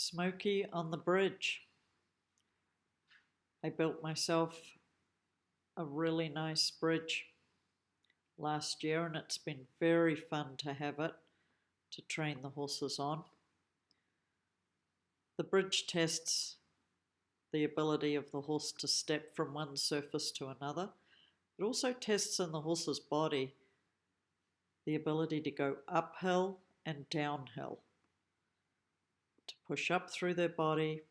Smokey on the bridge. I built myself a really nice bridge last year, and it's been very fun to have it to train the horses on. The bridge tests the ability of the horse to step from one surface to another. It also tests in the horse's body the ability to go uphill and downhill, to push up through their body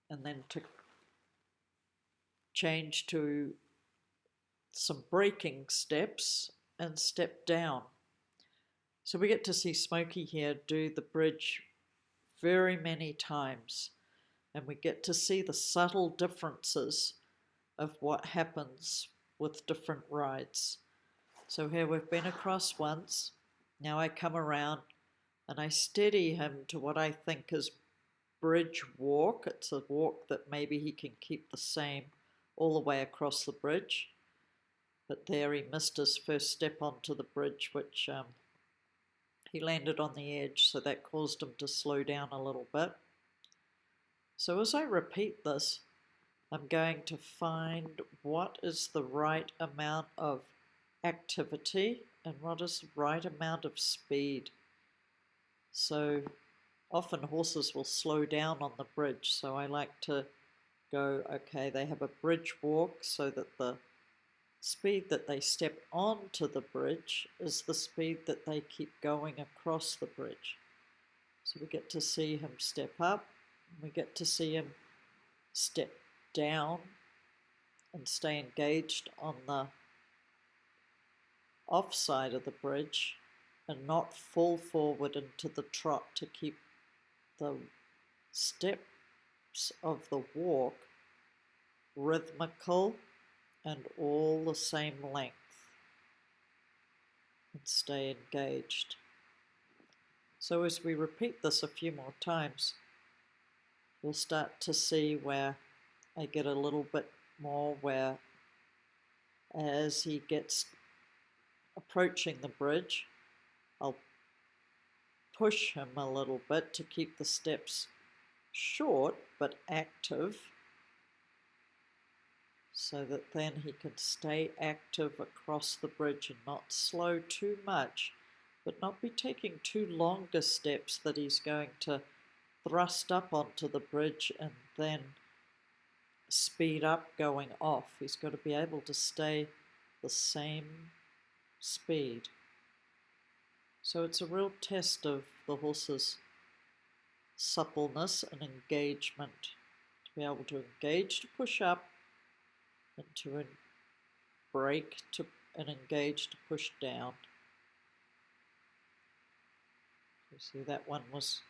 and then to change to some braking steps and step down. So we get to see Smokey here do the bridge very many times, and we get to see the subtle differences of what happens with different rides. So here we've been across once, now I come around and I steady him to what I think is bridge walk. It's a walk that maybe he can keep the same all the way across the bridge, but there he missed his first step onto the bridge, which he landed on the edge, so that caused him to slow down a little bit. So as I repeat this, I'm going to find what is the right amount of activity and what is the right amount of speed. So often horses will slow down on the bridge, so I like to go, okay, they have a bridge walk so that the speed that they step onto the bridge is the speed that they keep going across the bridge. So we get to see him step up, and we get to see him step down and stay engaged on the off side of the bridge and not fall forward into the trot, to keep the steps of the walk rhythmical and all the same length, and stay engaged. So as we repeat this a few more times, we'll start to see where I get a little bit more where, as he gets approaching the bridge, I'll push him a little bit to keep the steps short but active, so that then he can stay active across the bridge and not slow too much, but not be taking too longer steps that he's going to thrust up onto the bridge and then speed up going off. He's got to be able to stay the same speed. So it's a real test of the horse's suppleness and engagement, to be able to engage to push up and to brake to and engage to push down. You see that one was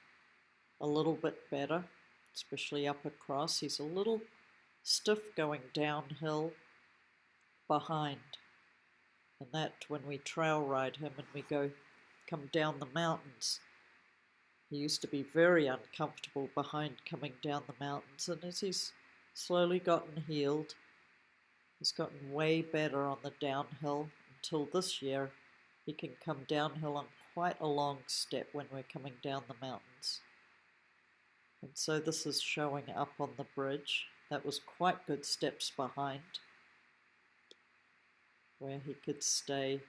a little bit better, especially up across. He's a little stiff going downhill behind, and that when we trail ride him and we come down the mountains, he used to be very uncomfortable behind coming down the mountains, and as he's slowly gotten healed, he's gotten way better on the downhill until this year he can come downhill on quite a long step when we're coming down the mountains. And so this is showing up on the bridge. That was quite good steps behind, where he could stay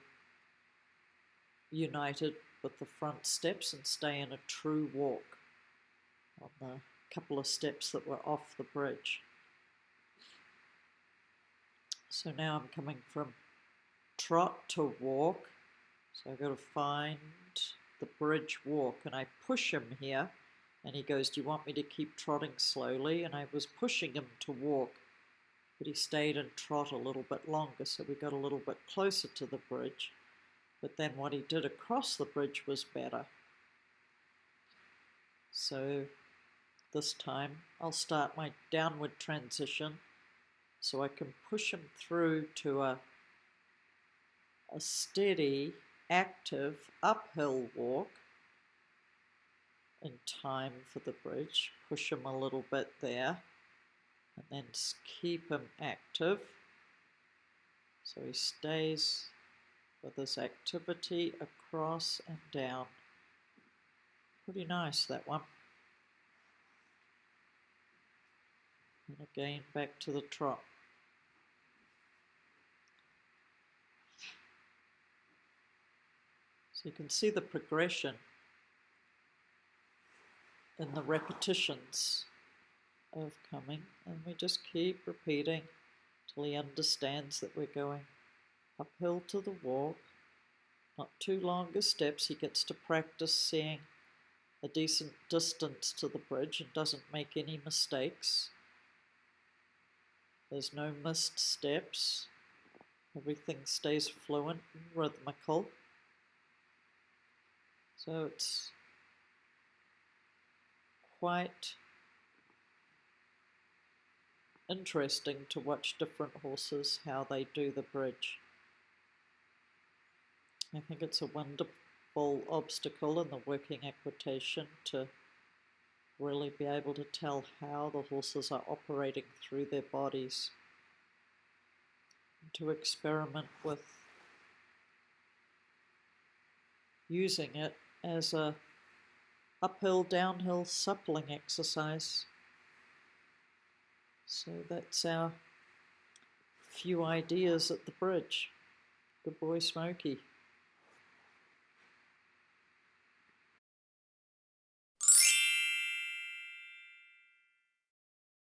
united with the front steps and stay in a true walk on the couple of steps that were off the bridge. So now I'm coming from trot to walk, so I've got to find the bridge walk, and I push him here, and he goes, do you want me to keep trotting slowly? And I was pushing him to walk, but he stayed in trot a little bit longer, so we got a little bit closer to the bridge. But then what he did across the bridge was better. So this time I'll start my downward transition so I can push him through to a steady, active uphill walk in time for the bridge. Push him a little bit there and then keep him active so he stays with his activity across and down. Pretty nice, that one. And again back to the trot. So you can see the progression in the repetitions of coming, and we just keep repeating till he understands that we're going uphill to the walk, not too long a steps. He gets to practice seeing a decent distance to the bridge and doesn't make any mistakes. There's no missed steps. Everything stays fluent and rhythmical. So it's quite interesting to watch different horses, how they do the bridge. I think it's a wonderful obstacle in the working equitation to really be able to tell how the horses are operating through their bodies, and to experiment with using it as a uphill downhill suppling exercise. So that's our few ideas at the bridge. Good boy, Smokey.